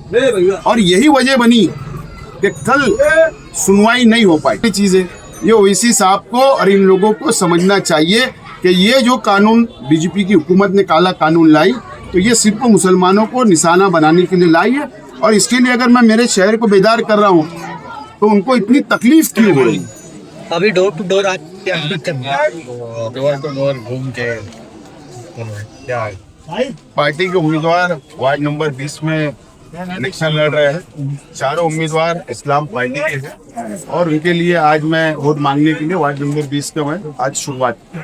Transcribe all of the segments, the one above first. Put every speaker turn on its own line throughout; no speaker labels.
और यही वजह बनी कि कल सुनवाई नहीं हो पाई। चीजें ये ओवैसी साहब को और इन लोगों को समझना चाहिए कि ये जो कानून बीजेपी की हुकूमत ने काला कानून लाई, तो ये सिर्फ मुसलमानों को निशाना बनाने के लिए लाई है। और इसके लिए अगर मैं मेरे शहर को बेदार कर रहा हूँ तो उनको इतनी तकलीफ क्यों हो रही?
अभी door to door
door to door घूम के क्या पार्टी के उम्मीदवार वार्ड नंबर 20 में इलेक्शन लड़ रहे हैं। चारों उम्मीदवार इस्लाम पार्टी के हैं और उनके लिए आज मैं वोट मांगने के लिए वार्ड नंबर 20 का मैं आज शुरुआत की।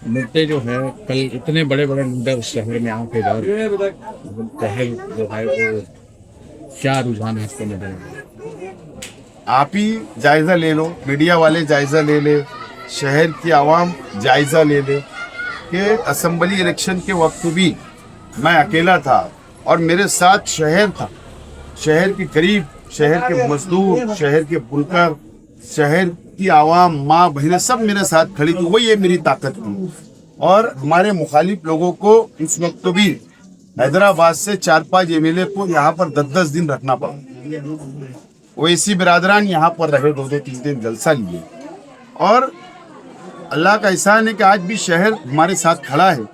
मुद्दे जो है कल इतने बड़े बड़े मुद्दे उस शहर में आके शहर जो है वो क्या रुझान है इसको मुद्दे में?
आप ही जायजा ले लो, मीडिया वाले जायजा ले ले, शहर की आवाम जायजा ले ले कि असेंबली इलेक्शन के वक्त भी मैं अकेला था और मेरे साथ शहर था। शहर के गरीब, शहर के मजदूर, शहर के बुनकर, शहर की आवाम, माँ बहनें सब मेरे साथ खड़ी थी। वही ये मेरी ताकत थी। और हमारे मुखालिफ लोगों को उस वक्त भी हैदराबाद से 4-5 एमएलए को यहाँ पर 10-10 दिन रखना पड़ा। ओवैसी बिरादरान यहाँ पर रहे, 2-3 दिन जलसा लिए। और अल्लाह का एहसान है कि आज भी शहर हमारे साथ खड़ा है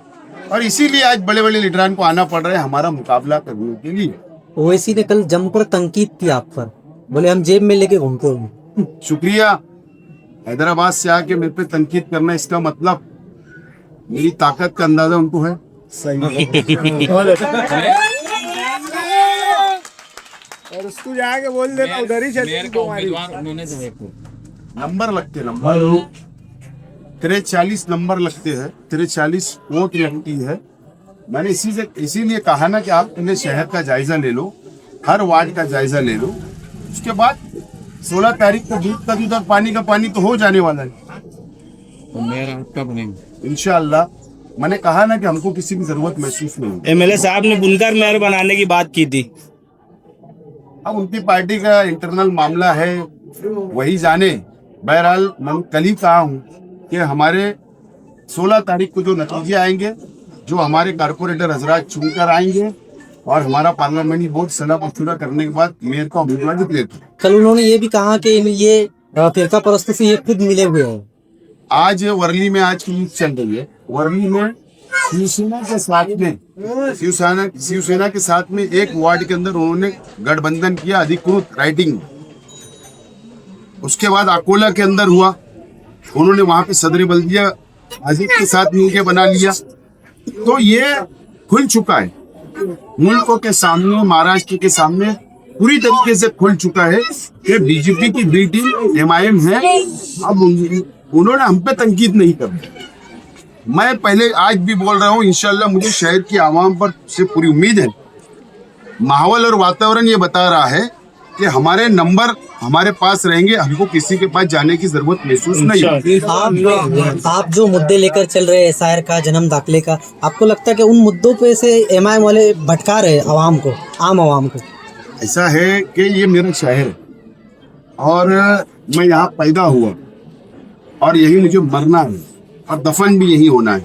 और इसीलिए आज बड़े बड़े लीडरान को आना पड़ रहा है हमारा मुकाबला करने के लिए।
ओवैसी ने कल जमकर तंकीद की आप पर, बोले हम जेब में लेके घूमते हैं।
शुक्रिया। हैदराबाद से आके मेरे पे तनकीद करना, इसका मतलब मेरी ताकत का अंदाजा उनको है।
और उसको जाके बोल देना उधर ही चल तुम्हारी
उन्होंने जो है
नंबर लगते, नंबर 43 नंबर लगते हैं, 43 वोट लगती है। मैंने इसीलिए कहा ना कि आप अपने शहर का जायजा ले लो, हर वार्ड का जायजा ले लो। उसके बाद 16 तारीख को दूध का दूध और पानी का पानी तो हो जाने वाला है
तो मेयर आपका बनेंगे
इंशाअल्लाह। मैंने कहा ना कि हमको किसी की जरूरत महसूस नहीं होगी।
एमएलए साहब ने बुनकर मेयर बनाने की बात की थी।
अब उनकी पार्टी का इंटरनल मामला है, वही जाने। बहरहाल मैं कल ही कहा हूँ कि हमारे 16 तारीख को जो नतीजे आएंगे, जो हमारे कारपोरेटर हजरात चुनकर आएंगे और हमारा पार्लियामेंट्री वोट सलाह मशूरा करने के बाद मेयर का उम्मीदवार निकले थे।
कल उन्होंने ये भी कहा कि ये फिरका परस्त से ये खुद मिले हुए हैं।
आज वर्ली में आज की चल रही है। वर्ली में शिवसेना के साथ में शिवसेना के साथ में एक वार्ड के अंदर उन्होंने गठबंधन किया अधिकृत राइटिंग। उसके बाद अकोला के अंदर हुआ, उन्होंने वहां पे सदर बल्दिया आजिद के साथ मिलकर बना लिया। तो ये खुल चुका है मुल्कों के सामने, महाराष्ट्र के सामने पूरी तरीके से खुल चुका है कि बीजेपी की बी टीम एमआईएम है। अब उन्होंने हम पे तनकीद नहीं करनी। मैं पहले आज भी बोल रहा हूँ, इंशाल्लाह मुझे शहर की आवाम पर से पूरी उम्मीद है। माहौल और वातावरण ये बता रहा है कि हमारे नंबर हमारे पास रहेंगे, हमको किसी के पास जाने की जरूरत महसूस नहीं होगी।
आप जो मुद्दे लेकर चल रहे हैं एसआईआर का, जन्म दाखिले का, आपको लगता है कि उन मुद्दों पे से एमआईएम वाले भटका रहे आवाम को, आम आवाम को?
ऐसा है कि ये मेरा शहर है और मैं यहाँ पैदा हुआ और यही मुझे मरना है और दफन भी यही होना है।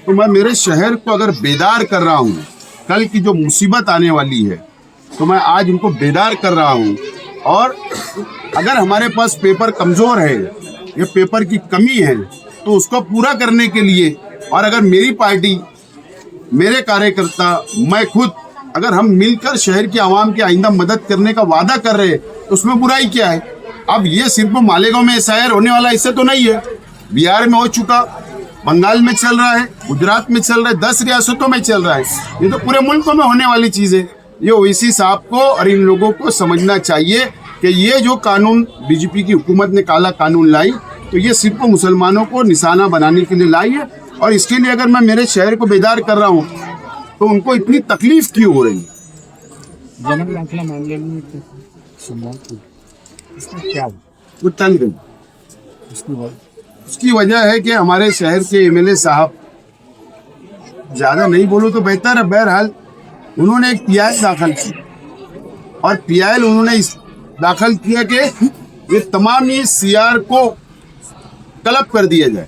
तो मैं मेरे शहर को अगर बेदार कर रहा हूँ, कल की जो मुसीबत आने वाली है, तो मैं आज उनको बेदार कर रहा हूँ। और अगर हमारे पास पेपर कमज़ोर है, ये पेपर की कमी है, तो उसको पूरा करने के लिए, और अगर मेरी पार्टी, मेरे कार्यकर्ता, मैं खुद, अगर हम मिलकर शहर की आवाम की आइंदा मदद करने का वादा कर रहे हैं, तो उसमें बुराई क्या है? अब ये सिर्फ मालेगांव में एसआईआर होने वाला इससे तो नहीं है, बिहार में हो चुका, बंगाल में चल रहा है, गुजरात में चल रहा है, 10 रियासतों में चल रहा है। ये तो पूरे मुल्कों में होने वाली चीज़ है। ये ओवैसी साहब को और इन लोगों को समझना चाहिए कि ये जो कानून बीजेपी की हुकूमत ने काला कानून लाई, तो ये सिर्फ मुसलमानों को निशाना बनाने के लिए लाई है। और इसके लिए अगर मैं मेरे शहर को बेदार कर रहा हूँ तो उनको इतनी तकलीफ क्यों हो रही है?
जन्म दाखिला मामले में क्या
उसकी वजह है कि हमारे शहर के एमएलए साहब, ज़्यादा नहीं बोलो तो बेहतर है, बहरहाल उन्होंने एक पीआईएल दाखिल की और पीआईएल उन्होंने इस दाखिल किया कि ये तमाम ये सीआर को तलब कर दिया जाए।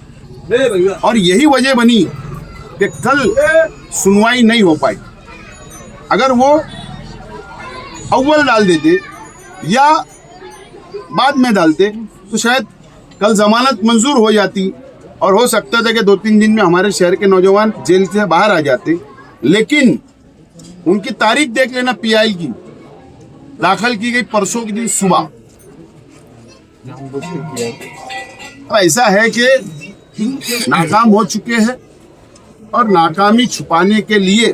और यही वजह बनी कि कल सुनवाई नहीं हो पाई। अगर वो अव्वल डाल देते या बाद में डालते तो शायद कल जमानत मंजूर हो जाती और हो सकता था कि 2-3 दिन में हमारे शहर के नौजवान जेल से बाहर आ जाते। लेकिन उनकी तारीख देख लेना, पीआई की दाखिल की गई परसों के दिन सुबह। अब ऐसा है कि नाकाम हो चुके हैं और नाकामी छुपाने के लिए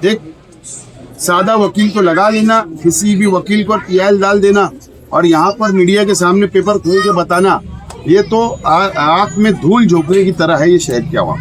एक सादा वकील को लगा लेना, किसी भी वकील को पीआई डाल देना और यहाँ पर मीडिया के सामने पेपर खोल के बताना, ये तो आँख में धूल झोंकने की तरह है ये शहर की आवाम।